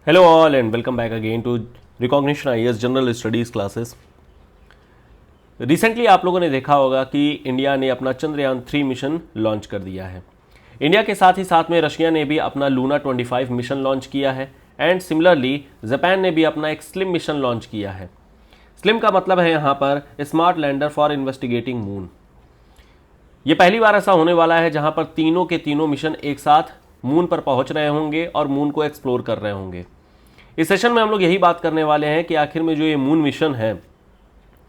Hello all and welcome back again to Recognition IAS General Studies classes। Recently आप लोगों ने देखा होगा कि इंडिया ने अपना चंद्रयान 3 मिशन लॉन्च कर दिया है। इंडिया के साथ ही साथ में रशिया ने भी अपना लूना 25 मिशन लॉन्च किया है एंड सिमिलरली जापान ने भी अपना एक स्लिम मिशन लॉन्च किया है। स्लिम का मतलब है यहाँ पर smart lander for investigating moon. ये पहली बार ऐसा होने वाला है जहाँ पर तीनों के तीनों मिशन एक साथ मून पर पहुँच रहे होंगे और मून को एक्सप्लोर कर रहे होंगे। इस सेशन में हम लोग यही बात करने वाले हैं कि आखिर में जो ये मून मिशन है,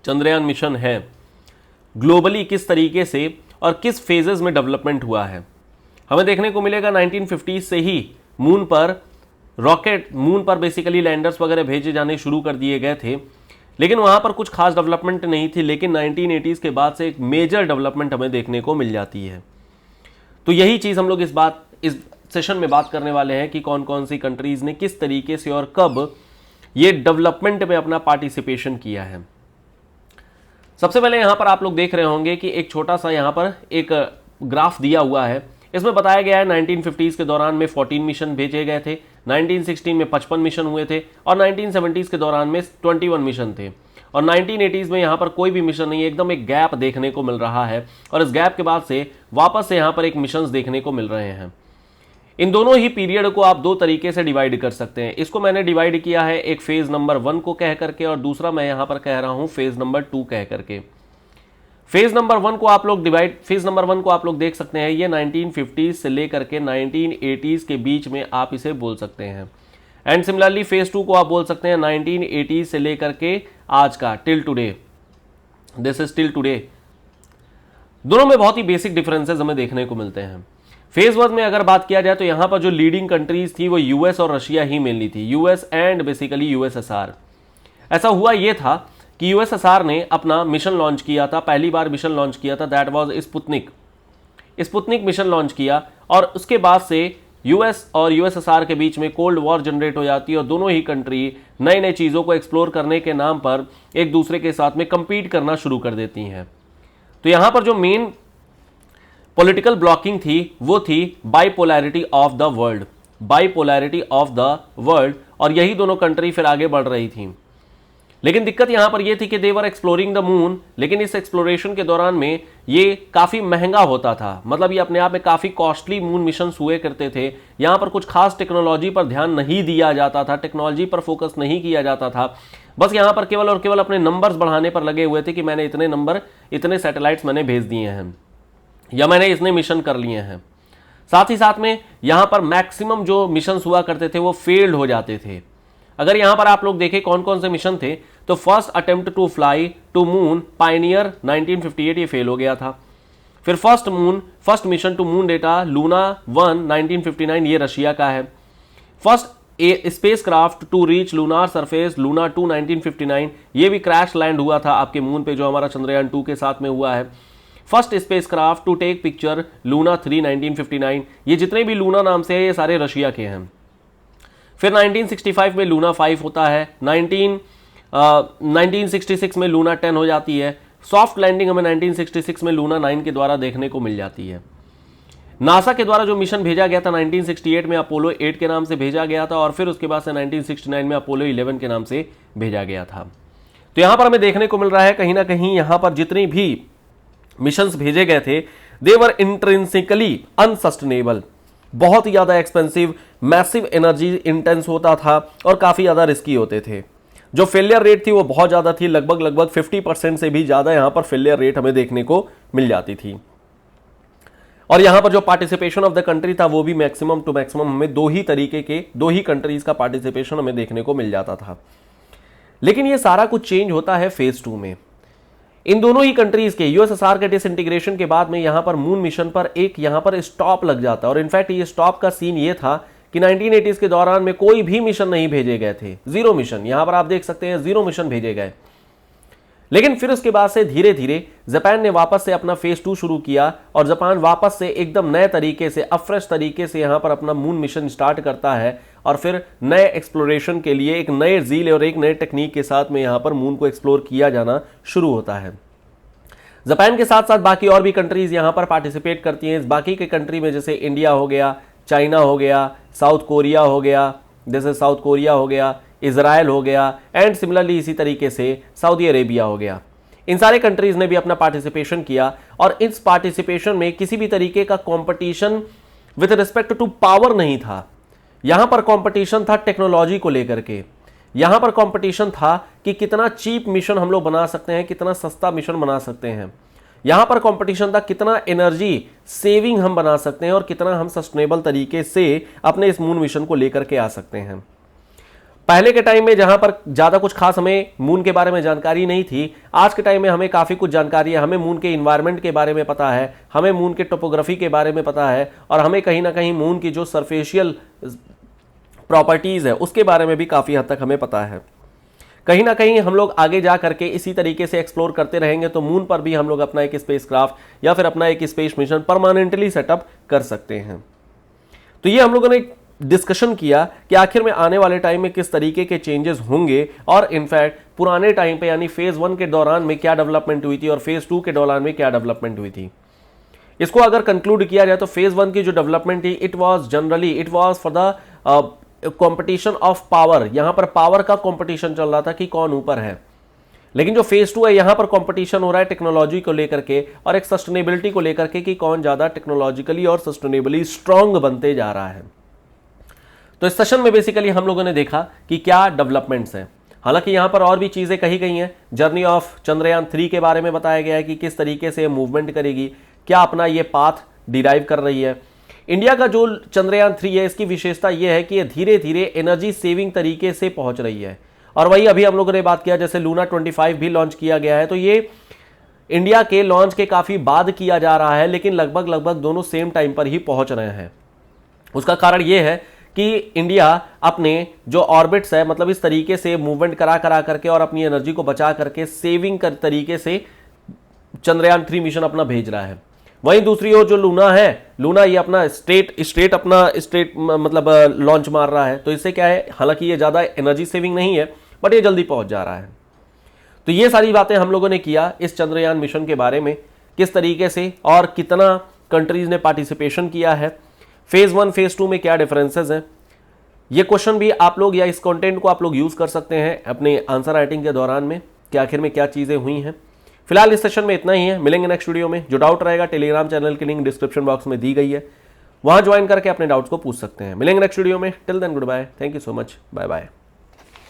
चंद्रयान मिशन है, ग्लोबली किस तरीके से और किस फेजेस में डेवलपमेंट हुआ है। हमें देखने को मिलेगा 1950 से ही मून पर रॉकेट, मून पर बेसिकली लैंडर्स वगैरह भेजे जाने शुरू कर दिए गए थे, लेकिन वहाँ पर कुछ खास डेवलपमेंट नहीं थी। लेकिन 1980s के बाद से एक मेजर डेवलपमेंट हमें देखने को मिल जाती है। तो यही चीज़ हम लोग इस सेशन में बात करने वाले हैं कि कौन कौन सी कंट्रीज़ ने किस तरीके से और कब ये डेवलपमेंट में अपना पार्टिसिपेशन किया है। सबसे पहले यहाँ पर आप लोग देख रहे होंगे कि एक छोटा सा यहाँ पर एक ग्राफ दिया हुआ है। इसमें बताया गया है 1950s के दौरान में 14 मिशन भेजे गए थे, 1916 में 55 मिशन हुए थे और 1970s के दौरान में 21 मिशन थे और 1980s में यहाँ पर कोई भी मिशन नहीं है। एकदम एक गैप देखने को मिल रहा है और इस गैप के बाद से वापस से यहाँ पर एक मिशन देखने को मिल रहे हैं। इन दोनों ही पीरियड को आप दो तरीके से डिवाइड कर सकते हैं। इसको मैंने डिवाइड किया है एक फेज नंबर 1 को कह करके और दूसरा मैं यहां पर कह रहा हूं फेज नंबर 2 कह करके। फेज नंबर 1 को आप लोग देख सकते हैं, ये 1950s से लेकर के 1980s के बीच में आप इसे बोल सकते हैं। एंड सिमिलरली फेज 2 को आप बोल सकते हैं 1980s से लेकर के आज का till today. This is till today. दोनों में बहुत ही बेसिक डिफरेंसेस हमें देखने को मिलते हैं। फेज 1 में अगर बात किया जाए तो यहां पर जो लीडिंग कंट्रीज थी वो यूएस और रशिया ही मेनली थी, यूएस एंड बेसिकली यूएसएसआर। ऐसा हुआ ये था कि यूएसएसआर ने अपना मिशन लॉन्च किया था, पहली बार मिशन लॉन्च किया था, that was Sputnik mission launch किया और उसके बाद से यूएस और यूएसएसआर के बीच में कोल्ड वॉर जनरेट हो जाती है और दोनों ही कंट्री नई नई चीज़ों को एक्सप्लोर करने के नाम पर एक दूसरे के साथ में कंपीट करना शुरू कर देती हैं। तो यहां पर जो मेन पॉलिटिकल ब्लॉकिंग थी वो थी बाइपोलैरिटी ऑफ द वर्ल्ड और यही दोनों कंट्री फिर आगे बढ़ रही थी। लेकिन दिक्कत यहां पर ये थी कि दे वर एक्सप्लोरिंग द मून, लेकिन इस एक्सप्लोरेशन के दौरान में ये काफी महंगा होता था। मतलब ये अपने आप में काफी कॉस्टली मून मिशन हुए करते थे। यहां पर कुछ खास टेक्नोलॉजी पर ध्यान नहीं दिया जाता था, टेक्नोलॉजी पर फोकस नहीं किया जाता था। बस यहां पर केवल और केवल अपने नंबर्स बढ़ाने पर लगे हुए थे कि मैंने इतने नंबर, इतने सैटेलाइट्स मैंने भेज दिए हैं या मैंने इसने मिशन कर लिए हैं। साथ ही साथ में यहां पर मैक्सिमम जो मिशन हुआ करते थे वो फेल्ड हो जाते थे। अगर यहां पर आप लोग देखें कौन कौन से मिशन थे तो first attempt to fly to moon Pioneer 1958 ये फेल हो गया था। फिर first mission to moon data Luna 1 1959 ये रशिया का है। First spacecraft to reach lunar surface Luna 2 1959 ये भी क्रैश लैंड हुआ था आपके मून पे, जो हमारा चंद्रयान 2 के साथ में हुआ है। First spacecraft to take picture Luna 3 1959 ये जितने भी लूना नाम से है ये सारे रशिया के हैं। फिर 1965 में लूना 5 होता है, 1966 में लूना 10 हो जाती है। सॉफ्ट लैंडिंग हमें 1966 में लूना 9 के द्वारा देखने को मिल जाती है। नासा के द्वारा जो मिशन भेजा गया था 1968 में अपोलो 8 के नाम से भेजा गया था और फिर उसके बाद से 1969 में अपोलो 11 के नाम से भेजा गया था। तो यहां पर हमें देखने को मिल रहा है कहीं ना कहीं यहां पर जितनी भी मिशंस भेजे गए थे दे वर इंट्रिंसिकली अनसस्टेनेबल, बहुत ही ज्यादा एक्सपेंसिव, मैसिव एनर्जी इंटेंस होता था और काफी ज्यादा रिस्की होते थे। जो फेलियर रेट थी वो बहुत ज्यादा थी, लगभग 50% से भी ज्यादा यहां पर फेलियर रेट हमें देखने को मिल जाती थी। और यहां पर जो पार्टिसिपेशन ऑफ द कंट्री था वो भी मैक्सिमम टू मैक्सिमम हमें दो ही कंट्रीज का पार्टिसिपेशन हमें देखने को मिल जाता था। लेकिन ये सारा कुछ चेंज होता है फेज 2 में। इन दोनों ही कंट्रीज के यूएसएसआर के डिसइंटीग्रेशन के बाद में यहां पर मून मिशन पर एक यहां पर स्टॉप लग जाता है और इनफैक्ट ये स्टॉप का सीन ये था कि 1980s के दौरान में कोई भी मिशन नहीं भेजे गए थे, जीरो मिशन। यहां पर आप देख सकते हैं जीरो मिशन भेजे गए। लेकिन फिर उसके बाद से धीरे धीरे जापान ने वापस से अपना फेज 2 शुरू किया और जापान वापस से एकदम नए तरीके से, अफ्रेश तरीके से यहां पर अपना मून मिशन स्टार्ट करता है और फिर नए एक्सप्लोरेशन के लिए एक नए जील और एक नए टेक्निक के साथ में यहां पर मून को एक्सप्लोर किया जाना शुरू होता है। जापान के साथ साथ बाकी और भी कंट्रीज यहां पर पार्टिसिपेट करती हैं। इस बाकी के कंट्री में जैसे इंडिया हो गया, चाइना हो गया, साउथ कोरिया हो गया, जैसे साउथ कोरिया हो गया, इजराइल हो गया एंड सिमिलरली इसी तरीके से सऊदी अरेबिया हो गया। इन सारे कंट्रीज ने भी अपना पार्टिसिपेशन किया और इस पार्टिसिपेशन में किसी भी तरीके का competition with respect to power नहीं था। यहां पर कंपटीशन था टेक्नोलॉजी को लेकर के, यहां पर कंपटीशन था कि कितना चीप मिशन हम लोग बना सकते हैं, कितना सस्ता मिशन बना सकते हैं। यहां पर कंपटीशन था कितना एनर्जी सेविंग हम बना सकते हैं और कितना हम सस्टेनेबल तरीके से अपने इस मून मिशन को लेकर के आ सकते हैं। पहले के टाइम में जहां पर ज्यादा कुछ खास हमें मून के बारे में जानकारी नहीं थी, आज के टाइम में हमें काफी कुछ जानकारी है। हमें मून के इन्वायरमेंट के बारे में पता है, हमें मून के टोपोग्राफी के बारे में पता है और हमें कहीं ना कहीं मून की जो सरफेशियल प्रॉपर्टीज है उसके बारे में भी काफी हद तक हमें पता है। कहीं ना कहीं हम लोग आगे जा करके इसी तरीके से एक्सप्लोर करते रहेंगे तो मून पर भी हम लोग अपना एक स्पेसक्राफ्ट या फिर अपना एक स्पेस मिशन परमानेंटली सेटअप कर सकते हैं। तो ये हम लोगों ने डिस्कशन किया कि आखिर में आने वाले टाइम में किस तरीके के चेंजेस होंगे और इनफैक्ट पुराने टाइम पे यानी फेज 1 के दौरान में क्या डेवलपमेंट हुई थी और फेज 2 के दौरान में क्या डेवलपमेंट हुई थी। इसको अगर कंक्लूड किया जाए तो फेज 1 की जो डेवलपमेंट थी it was for the competition of power. यहां पर पावर का कंपटीशन चल रहा था कि कौन ऊपर है। लेकिन जो फेज 2 है यहां पर कंपटीशन हो रहा है टेक्नोलॉजी को लेकर के और एक सस्टेनेबिलिटी को लेकर के कि कौन ज्यादा टेक्नोलॉजिकली और सस्टेनेबली स्ट्रांग बनते जा रहा है। तो इस सेशन में बेसिकली हम लोगों ने देखा कि क्या डेवलपमेंट्स हैं। हालांकि यहां पर और भी चीजें कही गई हैं। जर्नी ऑफ चंद्रयान 3 के बारे में बताया गया है कि किस तरीके से मूवमेंट करेगी, क्या अपना ये पाथ डिराइव कर रही है। इंडिया का जो चंद्रयान 3 है इसकी विशेषता यह है कि यह धीरे धीरे एनर्जी सेविंग तरीके से पहुंच रही है। और वही अभी हम लोगों ने बात किया जैसे लूना 25 भी लॉन्च किया गया है तो ये इंडिया के लॉन्च के काफी बाद किया जा रहा है, लेकिन लगभग दोनों सेम टाइम पर ही पहुंच रहे हैं। उसका कारण यह है कि इंडिया अपने जो ऑर्बिट्स है मतलब इस तरीके से मूवमेंट करा करके और अपनी एनर्जी को बचा करके सेविंग कर तरीके से चंद्रयान 3 मिशन अपना भेज रहा है। वहीं दूसरी ओर जो लूना है, लूना ये अपना स्टेट मतलब लॉन्च मार रहा है। तो इससे क्या है, हालांकि ये ज्यादा एनर्जी सेविंग नहीं है बट ये जल्दी पहुंच जा रहा है। तो ये सारी बातें हम लोगों ने किया इस चंद्रयान मिशन के बारे में, किस तरीके से और कितना कंट्रीज ने पार्टिसिपेशन किया है, फेज 1 फेज 2 में क्या डिफरेंसेस हैं। ये क्वेश्चन भी आप लोग या इस कंटेंट को आप लोग यूज कर सकते हैं अपने आंसर राइटिंग के दौरान में कि आखिर में क्या चीजें हुई हैं। फिलहाल इस सेशन में इतना ही है, मिलेंगे नेक्स्ट वीडियो में। जो डाउट रहेगा टेलीग्राम चैनल की लिंक डिस्क्रिप्शन बॉक्स में दी गई है, वहां ज्वाइन करके अपने डाउट्स को पूछ सकते हैं। मिलेंगे नेक्स्ट वीडियो में। Till then good bye, thank you so much, bye bye.